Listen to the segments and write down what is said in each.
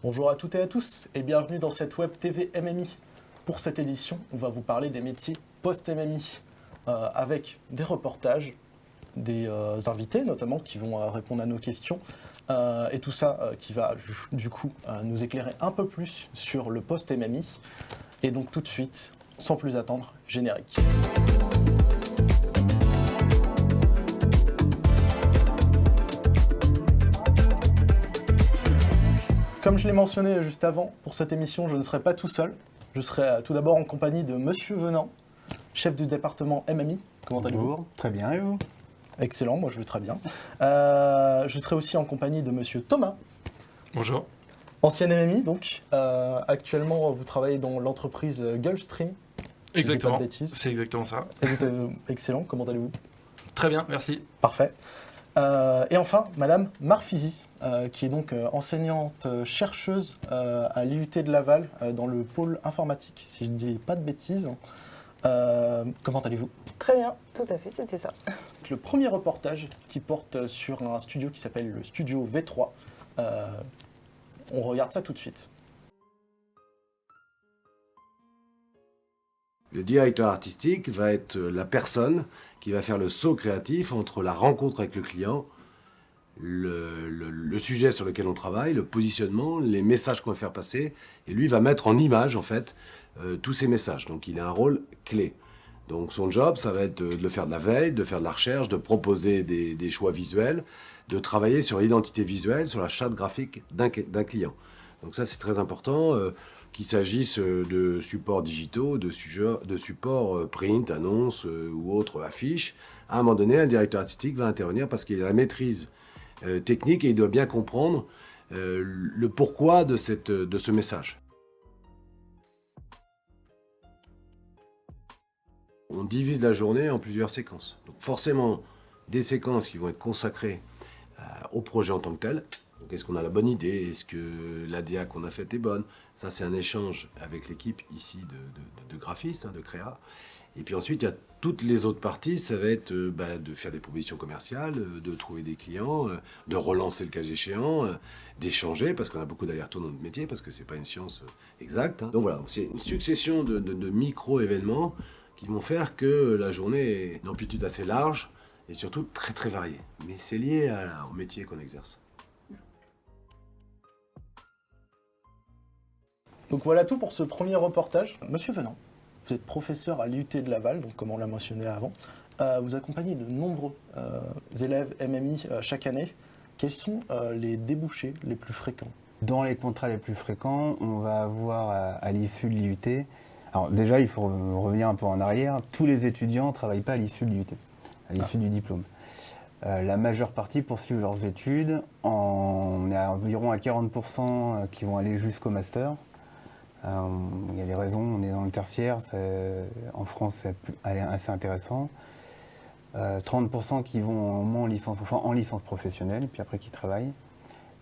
Bonjour à toutes et à tous et bienvenue dans cette Web TV MMI. Pour cette édition, on va vous parler des métiers post-MMI avec des reportages, des invités notamment qui vont répondre à nos questions et tout ça qui va du coup nous éclairer un peu plus sur le post-MMI. Et donc tout de suite, sans plus attendre, générique. Comme je l'ai mentionné juste avant, pour cette émission, je ne serai pas tout seul. Je serai tout d'abord en compagnie de Monsieur Venant, chef du département MMI. Comment allez-vous ? Bonjour, très bien, et vous ? Excellent, moi je vais très bien. Je serai aussi en compagnie de Monsieur Thomas. Bonjour. Ancien MMI, donc. Actuellement, vous travaillez dans l'entreprise Gulfstream. Si Exactement, je dis pas de bêtises. c'est exactement ça. Excellent, comment allez-vous ? Très bien, merci. Parfait. Et enfin, Madame Marfizi, qui est donc enseignante chercheuse à l'IUT de Laval dans le pôle informatique, si je ne dis pas de bêtises. Comment allez-vous ? Très bien, tout à fait, c'était ça. Le premier reportage qui porte sur un studio qui s'appelle le Studio V3. On regarde ça tout de suite. Le directeur artistique va être la personne qui va faire le saut créatif entre la rencontre avec le client, le sujet sur lequel on travaille, le positionnement, les messages qu'on va faire passer, et lui va mettre en image en fait tous ces messages. Donc il a un rôle clé. Donc son job, ça va être de faire de la veille, de faire de la recherche, de proposer des choix visuels, de travailler sur l'identité visuelle, sur la charte graphique d'un client. Donc ça c'est très important. Qu'il s'agisse de supports digitaux, de supports print, annonces ou autres affiches, à un moment donné, un directeur artistique va intervenir parce qu'il a la maîtrise technique et il doit bien comprendre le pourquoi de ce message. On divise la journée en plusieurs séquences. Donc forcément, des séquences qui vont être consacrées au projet en tant que tel. Donc, est-ce qu'on a la bonne idée ? Est-ce que l'ADA qu'on a faite est bonne ? Ça, c'est un échange avec l'équipe ici de graphistes, de créa. Et puis ensuite, il y a toutes les autres parties. Ça va être de faire des propositions commerciales, de trouver des clients, de relancer le cas échéant, d'échanger, parce qu'on a beaucoup d'allers-retours dans notre métier, parce que c'est pas une science exacte. Donc voilà, c'est une succession de micro-événements qui vont faire que la journée est une amplitude assez large et surtout très très variée. Mais c'est lié au métier qu'on exerce. Donc voilà tout pour ce premier reportage. Monsieur Venant, vous êtes professeur à l'IUT de Laval, donc comme on l'a mentionné avant. Vous accompagnez de nombreux élèves MMI chaque année. Quels sont les débouchés les plus fréquents ? Dans les contrats les plus fréquents, on va avoir à l'issue de l'IUT, alors déjà il faut revenir un peu en arrière, tous les étudiants ne travaillent pas à l'issue de l'IUT, à l'issue du diplôme. La majeure partie poursuivent leurs études, on est environ à 40% qui vont aller jusqu'au master. Il y a des raisons, on est dans le tertiaire, en France c'est assez intéressant. 30% qui vont au moins en licence professionnelle, puis après qui travaillent.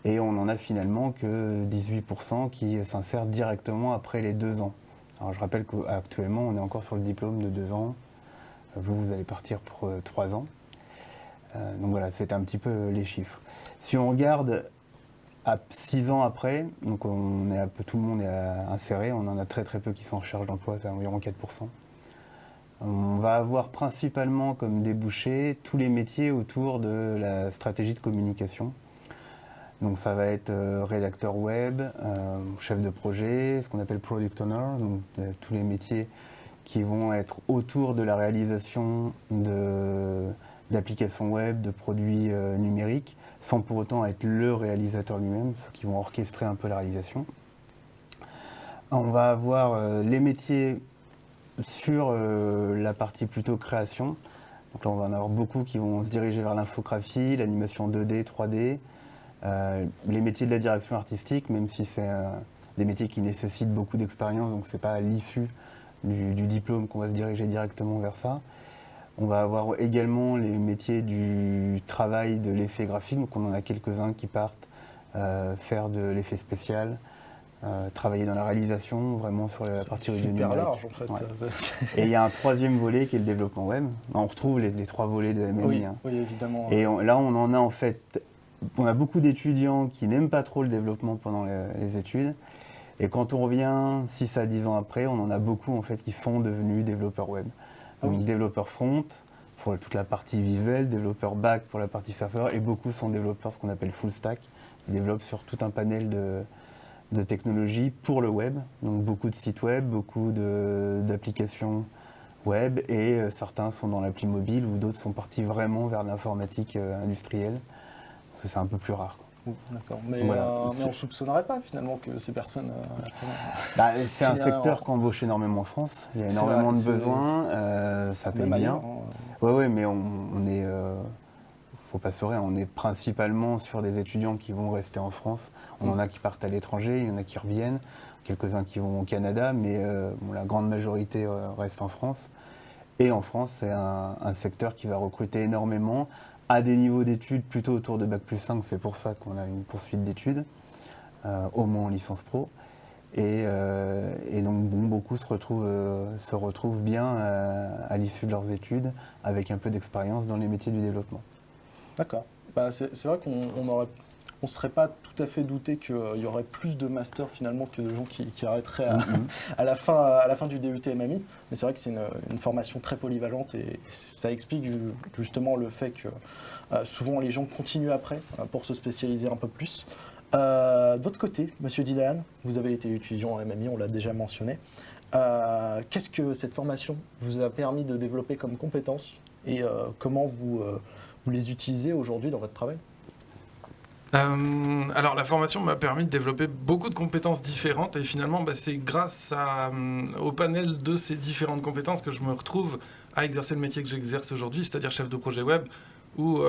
Et on en a finalement que 18% qui s'insèrent directement après les 2 ans. Alors je rappelle qu'actuellement on est encore sur le diplôme de 2 ans, vous allez partir pour 3 ans. Donc voilà, c'est un petit peu les chiffres. Si on regarde à 6 ans après, donc tout le monde est inséré, on en a très très peu qui sont en recherche d'emploi, c'est environ 4%. On va avoir principalement comme débouché tous les métiers autour de la stratégie de communication. Donc ça va être rédacteur web, chef de projet, ce qu'on appelle product owner, donc tous les métiers qui vont être autour de la réalisation d'applications web, de produits numériques, sans pour autant être le réalisateur lui-même, ceux qui vont orchestrer un peu la réalisation. On va avoir les métiers sur la partie plutôt création. Donc là, on va en avoir beaucoup qui vont se diriger vers l'infographie, l'animation 2D, 3D, les métiers de la direction artistique, même si c'est des métiers qui nécessitent beaucoup d'expérience, donc c'est pas à l'issue du diplôme qu'on va se diriger directement vers ça. On va avoir également les métiers du travail de l'effet graphique, donc on en a quelques-uns qui partent faire de l'effet spécial, travailler dans la réalisation, vraiment sur la partie audio numérique. Super large en fait. Ouais. Et il y a un troisième volet qui est le développement web. On retrouve les 3 volets de MMI. Oui, oui, évidemment. Et là, on en a en fait on a beaucoup d'étudiants qui n'aiment pas trop le développement pendant les études. Et quand on revient 6 à 10 ans après, on en a beaucoup en fait qui sont devenus développeurs web. Donc développeurs front pour toute la partie visuelle, développeurs back pour la partie serveur, et beaucoup sont développeurs ce qu'on appelle full stack, qui développent sur tout un panel de technologies pour le web. Donc beaucoup de sites web, beaucoup d'applications web, et certains sont dans l'appli mobile ou d'autres sont partis vraiment vers l'informatique industrielle. C'est un peu plus rare. D'accord, mais, Voilà. Mais on ne soupçonnerait pas finalement que ces personnes... C'est un secteur qui embauche énormément en France. Il y a énormément de besoins, ça paye bien. Oui, mais on est... faut pas se leurrer, on est principalement sur des étudiants qui vont rester en France. On en a qui partent à l'étranger, il y en a qui reviennent, quelques-uns qui vont au Canada, mais la grande majorité reste en France. Et en France, c'est un secteur qui va recruter énormément, à des niveaux d'études plutôt autour de Bac plus 5, c'est pour ça qu'on a une poursuite d'études, au moins en licence pro. Et donc beaucoup se retrouvent bien à l'issue de leurs études, avec un peu d'expérience dans les métiers du développement. D'accord. C'est vrai qu'on ne serait pas tout à fait douté qu'il y aurait plus de masters finalement que de gens qui arrêteraient à la fin du DUT MMI. Mais c'est vrai que c'est une formation très polyvalente et ça explique justement le fait que souvent les gens continuent après pour se spécialiser un peu plus. De votre côté, Monsieur Dylan, vous avez été étudiant en MMI, on l'a déjà mentionné. Qu'est-ce que cette formation vous a permis de développer comme compétences et comment vous les utilisez aujourd'hui dans votre travail ? Alors la formation m'a permis de développer beaucoup de compétences différentes et finalement c'est grâce au panel de ces différentes compétences que je me retrouve à exercer le métier que j'exerce aujourd'hui, c'est-à-dire chef de projet web, où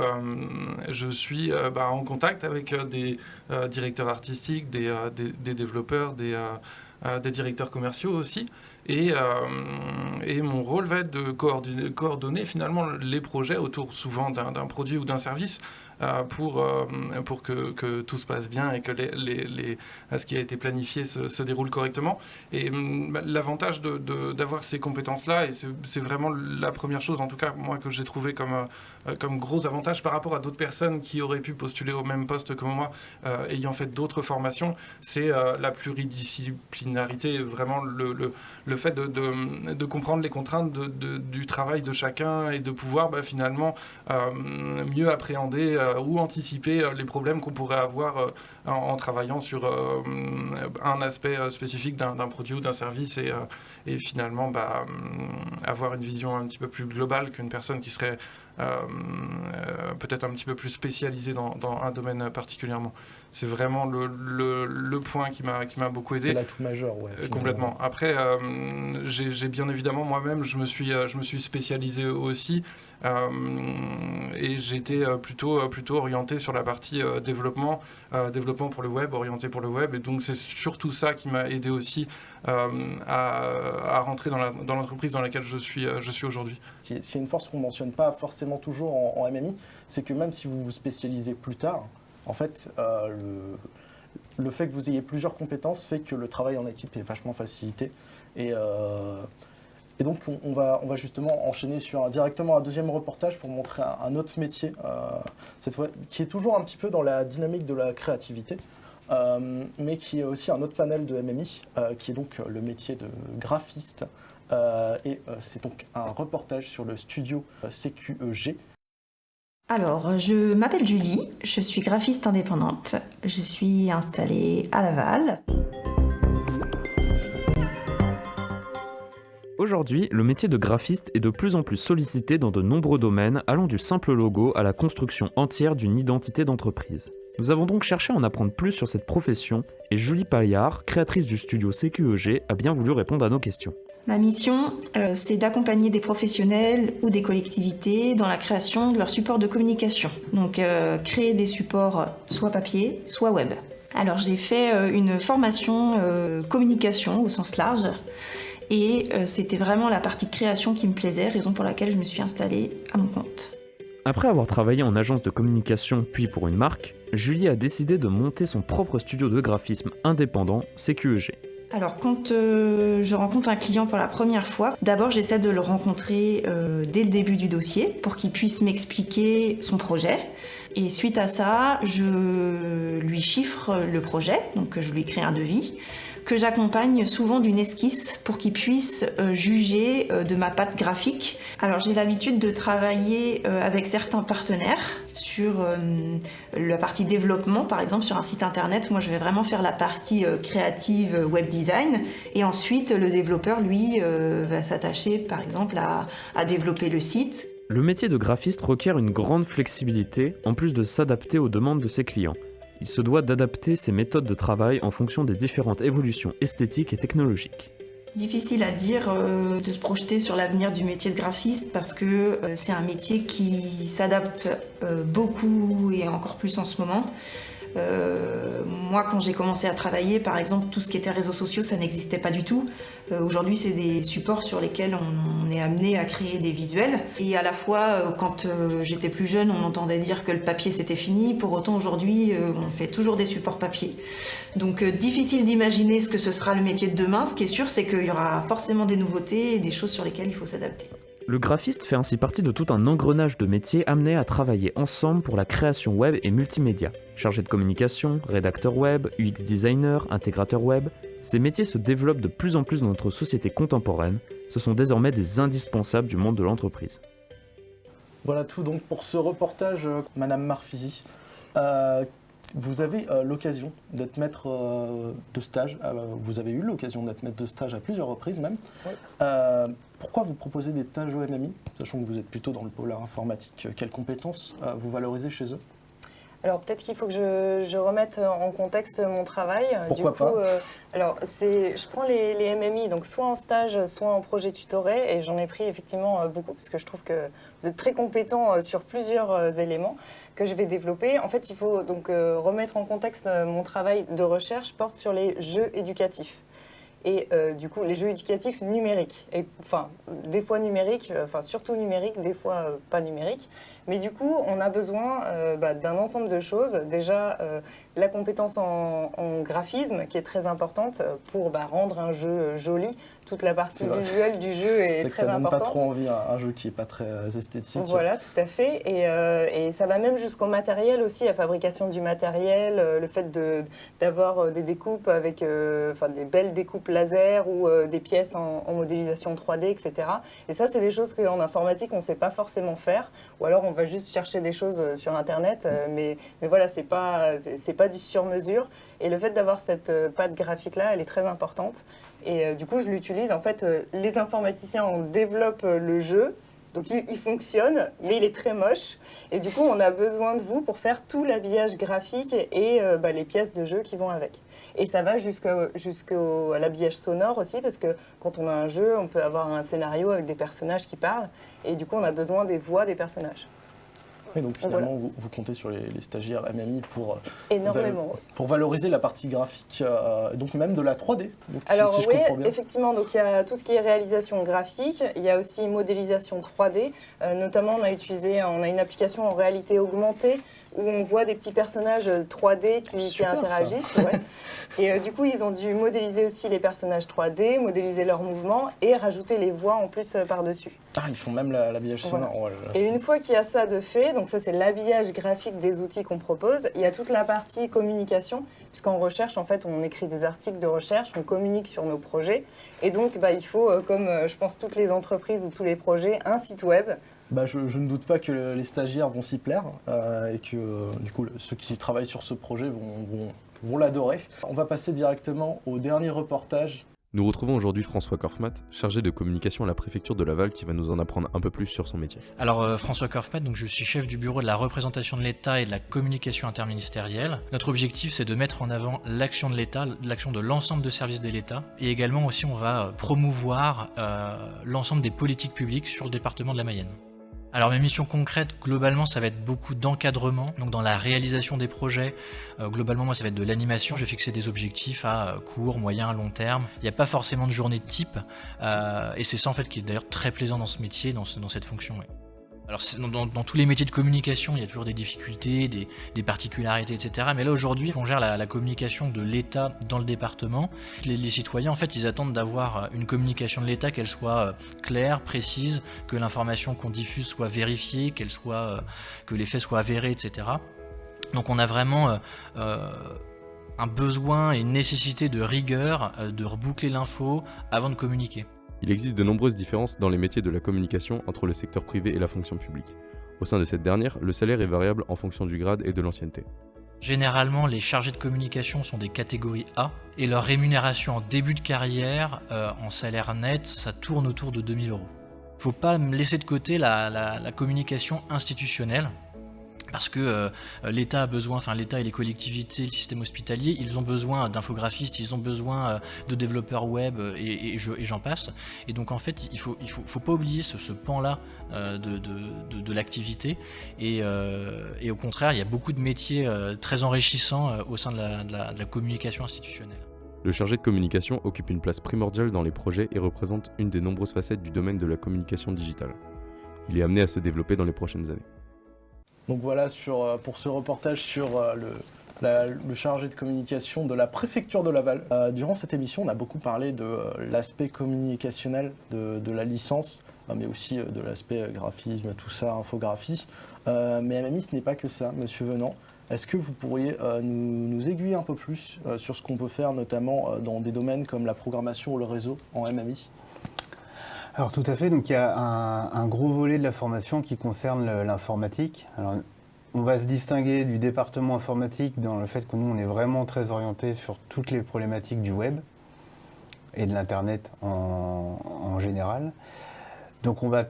je suis en contact avec des directeurs artistiques, des développeurs, des directeurs commerciaux aussi. Et mon rôle va être de coordonner finalement les projets autour souvent d'un produit ou d'un service pour que tout se passe bien et que ce qui a été planifié se déroule correctement. Et l'avantage d'avoir ces compétences-là, et c'est vraiment la première chose, en tout cas moi, que j'ai trouvé comme gros avantage par rapport à d'autres personnes qui auraient pu postuler au même poste que moi, ayant fait d'autres formations, c'est la pluridisciplinarité, vraiment le fait de comprendre les contraintes du travail de chacun et de pouvoir finalement mieux appréhender ou anticiper les problèmes qu'on pourrait avoir en travaillant sur un aspect spécifique d'un produit ou d'un service et finalement avoir une vision un petit peu plus globale qu'une personne qui serait peut-être un petit peu plus spécialisée dans un domaine particulièrement. C'est vraiment le point qui m'a beaucoup aidé. C'est l'atout majeur, ouais. Complètement. Après, j'ai bien évidemment moi-même, je me suis spécialisé aussi et j'étais plutôt orienté sur la partie développement pour le web, orienté pour le web. Et donc c'est surtout ça qui m'a aidé aussi à rentrer dans l'entreprise dans laquelle je suis aujourd'hui. Ce qui est une force qu'on ne mentionne pas forcément toujours en MMI, c'est que même si vous vous spécialisez plus tard, en fait, le fait que vous ayez plusieurs compétences fait que le travail en équipe est vachement facilité. Et donc, on va justement enchaîner directement un deuxième reportage pour montrer un autre métier, cette fois, qui est toujours un petit peu dans la dynamique de la créativité, mais qui est aussi un autre panel de MMI, qui est donc le métier de graphiste. Et c'est donc un reportage sur le studio CQEG. Alors, je m'appelle Julie, je suis graphiste indépendante, je suis installée à Laval. Aujourd'hui, le métier de graphiste est de plus en plus sollicité dans de nombreux domaines, allant du simple logo à la construction entière d'une identité d'entreprise. Nous avons donc cherché à en apprendre plus sur cette profession et Julie Paillard, créatrice du studio CQEG, a bien voulu répondre à nos questions. Ma mission, c'est d'accompagner des professionnels ou des collectivités dans la création de leur support de communication. Donc, créer des supports soit papier, soit web. Alors, j'ai fait une formation communication au sens large et c'était vraiment la partie création qui me plaisait, raison pour laquelle je me suis installée à mon compte. Après avoir travaillé en agence de communication puis pour une marque, Julie a décidé de monter son propre studio de graphisme indépendant, CQEG. Alors quand je rencontre un client pour la première fois, d'abord j'essaie de le rencontrer dès le début du dossier pour qu'il puisse m'expliquer son projet Et suite à ça, je lui chiffre le projet, donc je lui crée un devis, que j'accompagne souvent d'une esquisse pour qu'il puisse juger de ma patte graphique. Alors j'ai l'habitude de travailler avec certains partenaires sur la partie développement, par exemple sur un site internet. Moi je vais vraiment faire la partie créative web design et ensuite le développeur lui va s'attacher par exemple à développer le site. Le métier de graphiste requiert une grande flexibilité en plus de s'adapter aux demandes de ses clients. Il se doit d'adapter ses méthodes de travail en fonction des différentes évolutions esthétiques et technologiques. Difficile à dire de se projeter sur l'avenir du métier de graphiste parce que c'est un métier qui s'adapte beaucoup et encore plus en ce moment. Moi, quand j'ai commencé à travailler, par exemple, tout ce qui était réseaux sociaux, ça n'existait pas du tout. Aujourd'hui, c'est des supports sur lesquels on est amené à créer des visuels. Et à la fois, quand j'étais plus jeune, on entendait dire que le papier c'était fini. Pour autant, aujourd'hui, on fait toujours des supports papier. Donc, difficile d'imaginer ce que ce sera le métier de demain. Ce qui est sûr, c'est qu'il y aura forcément des nouveautés et des choses sur lesquelles il faut s'adapter. Le graphiste fait ainsi partie de tout un engrenage de métiers amenés à travailler ensemble pour la création web et multimédia. Chargé de communication, rédacteur web, UX designer, intégrateur web, ces métiers se développent de plus en plus dans notre société contemporaine. Ce sont désormais des indispensables du monde de l'entreprise. Voilà tout donc pour ce reportage, Madame Marfisi. Vous avez l'occasion d'être maître de stage, vous avez eu l'occasion d'être maître de stage à plusieurs reprises même. Oui. Pourquoi vous proposez des stages au MMI, sachant que vous êtes plutôt dans le pôle informatique? Quelles compétences vous valorisez chez eux? Alors peut-être qu'il faut que je remette en contexte mon travail. Pourquoi pas alors je prends les MMI, donc soit en stage, soit en projet tutoré, et j'en ai pris effectivement beaucoup, parce que je trouve que vous êtes très compétent sur plusieurs éléments que je vais développer. En fait, il faut donc remettre en contexte mon travail de recherche porte sur les jeux éducatifs. Et du coup, les jeux éducatifs numériques, et, enfin, des fois numériques, enfin surtout numériques, des fois pas numériques. Mais du coup, on a besoin d'un ensemble de choses. Déjà, la compétence en graphisme, qui est très importante pour rendre un jeu joli. Toute la partie visuelle du jeu est très importante. Ça donne pas trop envie, un jeu qui n'est pas très esthétique. Voilà, tout à fait. Et ça va même jusqu'au matériel aussi, la fabrication du matériel, le fait d'avoir des découpes avec des belles découpes laser ou des pièces en modélisation 3D, etc. Et ça, c'est des choses qu'en informatique, on ne sait pas forcément faire. Ou alors, on va juste chercher des choses sur Internet. Mais voilà, c'est pas du sur-mesure. Et le fait d'avoir cette patte graphique-là, elle est très importante. Et du coup, je l'utilise. En fait, les informaticiens, on développe le jeu. Donc, il fonctionne, mais il est très moche. Et du coup, on a besoin de vous pour faire tout l'habillage graphique et les pièces de jeu qui vont avec. Et ça va jusqu'à l'habillage sonore aussi, parce que quand on a un jeu, on peut avoir un scénario avec des personnages qui parlent. Et du coup, on a besoin des voix des personnages. Et donc finalement, vous comptez sur les stagiaires MMI énormément. Pour valoriser la partie graphique, donc même de la 3D. Donc, alors si je oui, comprends bien. Effectivement, donc il y a tout ce qui est réalisation graphique, il y a aussi modélisation 3D. Notamment, on a une application en réalité augmentée où on voit des petits personnages 3D qui interagissent. Ouais. Et du coup, ils ont dû modéliser aussi les personnages 3D, modéliser leurs mouvements et rajouter les voix en plus par-dessus. Ah, ils font même l'habillage sonore. Voilà. Oh là là, et une fois qu'il y a ça de fait, donc ça c'est l'habillage graphique des outils qu'on propose, il y a toute la partie communication, puisqu'en recherche, en fait, on écrit des articles de recherche, on communique sur nos projets. Et donc, il faut, comme je pense toutes les entreprises ou tous les projets, un site web. Je ne doute pas que les stagiaires vont s'y plaire et que du coup, ceux qui travaillent sur ce projet vont l'adorer. On va passer directement au dernier reportage. Nous retrouvons aujourd'hui François Korfmat, chargé de communication à la préfecture de Laval, qui va nous en apprendre un peu plus sur son métier. Alors François Korfmat, donc je suis chef du bureau de la représentation de l'État et de la communication interministérielle. Notre objectif, c'est de mettre en avant l'action de l'État, l'action de l'ensemble de services de l'État, et également aussi on va promouvoir l'ensemble des politiques publiques sur le département de la Mayenne. Alors mes missions concrètes, globalement, ça va être beaucoup d'encadrement, donc dans la réalisation des projets. Globalement, moi, ça va être de l'animation. Je vais fixer des objectifs à court, moyen, long terme. Il n'y a pas forcément de journée de type, et c'est ça en fait qui est d'ailleurs très plaisant dans ce métier, dans cette fonction. Ouais. Alors dans tous les métiers de communication, il y a toujours des difficultés, des particularités, etc. Mais là aujourd'hui, on gère la communication de l'État dans le département. Les citoyens, en fait, ils attendent d'avoir une communication de l'État, qu'elle soit claire, précise, que l'information qu'on diffuse soit vérifiée, que les faits soient avérés, etc. Donc on a vraiment un besoin et une nécessité de rigueur, de reboucler l'info avant de communiquer. Il existe de nombreuses différences dans les métiers de la communication entre le secteur privé et la fonction publique. Au sein de cette dernière, le salaire est variable en fonction du grade et de l'ancienneté. Généralement, les chargés de communication sont des catégories A et leur rémunération en début de carrière, en salaire net, ça tourne autour de 2 000 €. Faut pas laisser de côté la communication institutionnelle. Parce que l'État a besoin, enfin l'État et les collectivités, le système hospitalier, ils ont besoin d'infographistes, ils ont besoin de développeurs web et j'en passe. Et donc en fait, il faut pas oublier ce pan-là de l'activité. Et au contraire, il y a beaucoup de métiers très enrichissants au sein de la communication institutionnelle. Le chargé de communication occupe une place primordiale dans les projets et représente une des nombreuses facettes du domaine de la communication digitale. Il est amené à se développer dans les prochaines années. Donc voilà pour ce reportage sur le chargé de communication de la préfecture de Laval. Durant cette émission, on a beaucoup parlé de l'aspect communicationnel de la licence, mais aussi de l'aspect graphisme, tout ça, infographie. Mais MMI, ce n'est pas que ça, Monsieur Venant. Est-ce que vous pourriez nous aiguiller un peu plus sur ce qu'on peut faire, notamment dans des domaines comme la programmation ou le réseau en MMI ? Alors tout à fait, donc il y a un gros volet de la formation qui concerne l'informatique. Alors, on va se distinguer du département informatique dans le fait que nous on est vraiment très orienté sur toutes les problématiques du web et de l'internet en général. Donc on va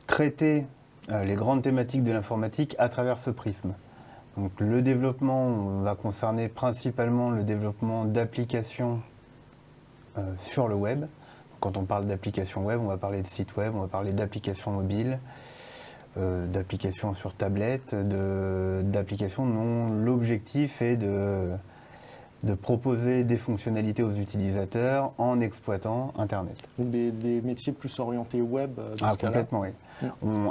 traiter les grandes thématiques de l'informatique à travers ce prisme. Donc le développement va concerner principalement le développement d'applications sur le web. Quand on parle d'applications web, on va parler de sites web, on va parler d'applications mobiles, d'applications sur tablette, d'applications dont l'objectif est de proposer des fonctionnalités aux utilisateurs en exploitant Internet. Donc des métiers plus orientés web dans ce cas-là. Complètement, oui.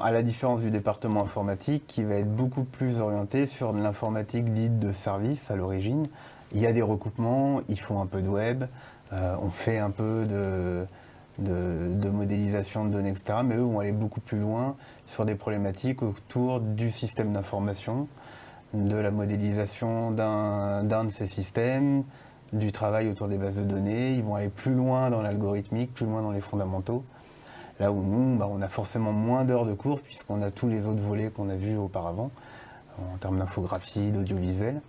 À la différence du département informatique qui va être beaucoup plus orienté sur de l'informatique dite de service à l'origine. Il y a des recoupements, ils font un peu de web, on fait un peu de modélisation de données, etc. Mais eux vont aller beaucoup plus loin sur des problématiques autour du système d'information, de la modélisation d'un de ces systèmes, du travail autour des bases de données. Ils vont aller plus loin dans l'algorithmique, plus loin dans les fondamentaux. Là où nous, on a forcément moins d'heures de cours puisqu'on a tous les autres volets qu'on a vus auparavant, en termes d'infographie, d'audiovisuel.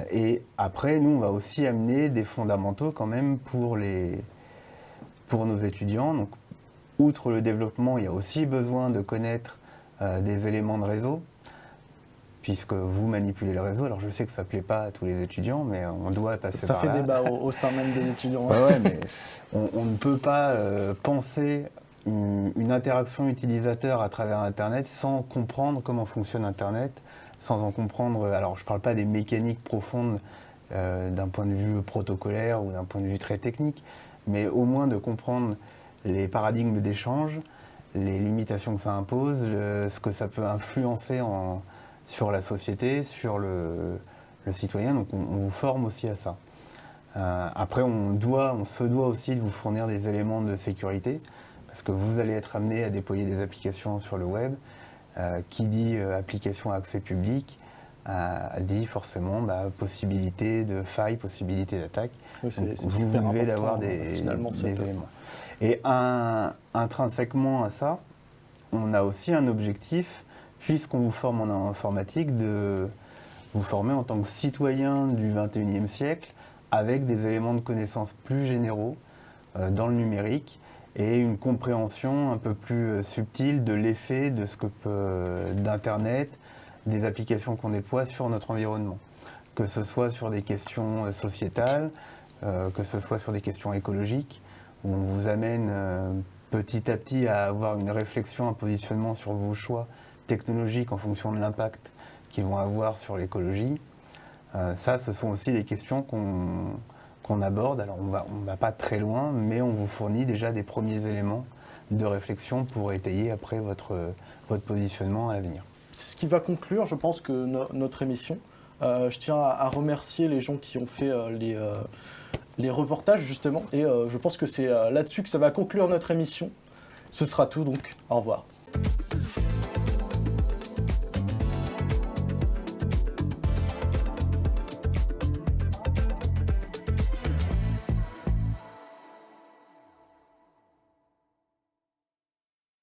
Et après, nous, on va aussi amener des fondamentaux quand même pour nos étudiants. Donc, outre le développement, il y a aussi besoin de connaître des éléments de réseau, puisque vous manipulez le réseau. Alors, je sais que ça ne plaît pas à tous les étudiants, mais on doit passer par là. Ça fait débat au sein même des étudiants. Ouais, mais on ne peut pas penser une interaction utilisateur à travers Internet sans comprendre comment fonctionne Internet, sans en comprendre, alors je ne parle pas des mécaniques profondes d'un point de vue protocolaire ou d'un point de vue très technique, mais au moins de comprendre les paradigmes d'échange, les limitations que ça impose, ce que ça peut influencer sur la société, sur le citoyen. Donc on vous forme aussi à ça. Après, on se doit aussi de vous fournir des éléments de sécurité, parce que vous allez être amené à déployer des applications sur le web. Qui dit application à accès public dit forcément possibilité de faille, possibilité d'attaque. Oui, vous devez avoir des éléments. Et intrinsèquement à ça, on a aussi un objectif, puisqu'on vous forme en informatique, de vous former en tant que citoyen du XXIe siècle avec des éléments de connaissance plus généraux dans le numérique et une compréhension un peu plus subtile de l'effet de ce que d'Internet, des applications qu'on déploie sur notre environnement. Que ce soit sur des questions sociétales, que ce soit sur des questions écologiques, où on vous amène petit à petit à avoir une réflexion, un positionnement sur vos choix technologiques en fonction de l'impact qu'ils vont avoir sur l'écologie. Ça, ce sont aussi des questions qu'on aborde. Alors on va pas très loin, mais on vous fournit déjà des premiers éléments de réflexion pour étayer après votre positionnement à l'avenir. C'est ce qui va conclure, je pense, que notre émission. Je tiens à remercier les gens qui ont fait les reportages, justement. Et je pense que c'est là-dessus que ça va conclure notre émission. Ce sera tout, donc au revoir.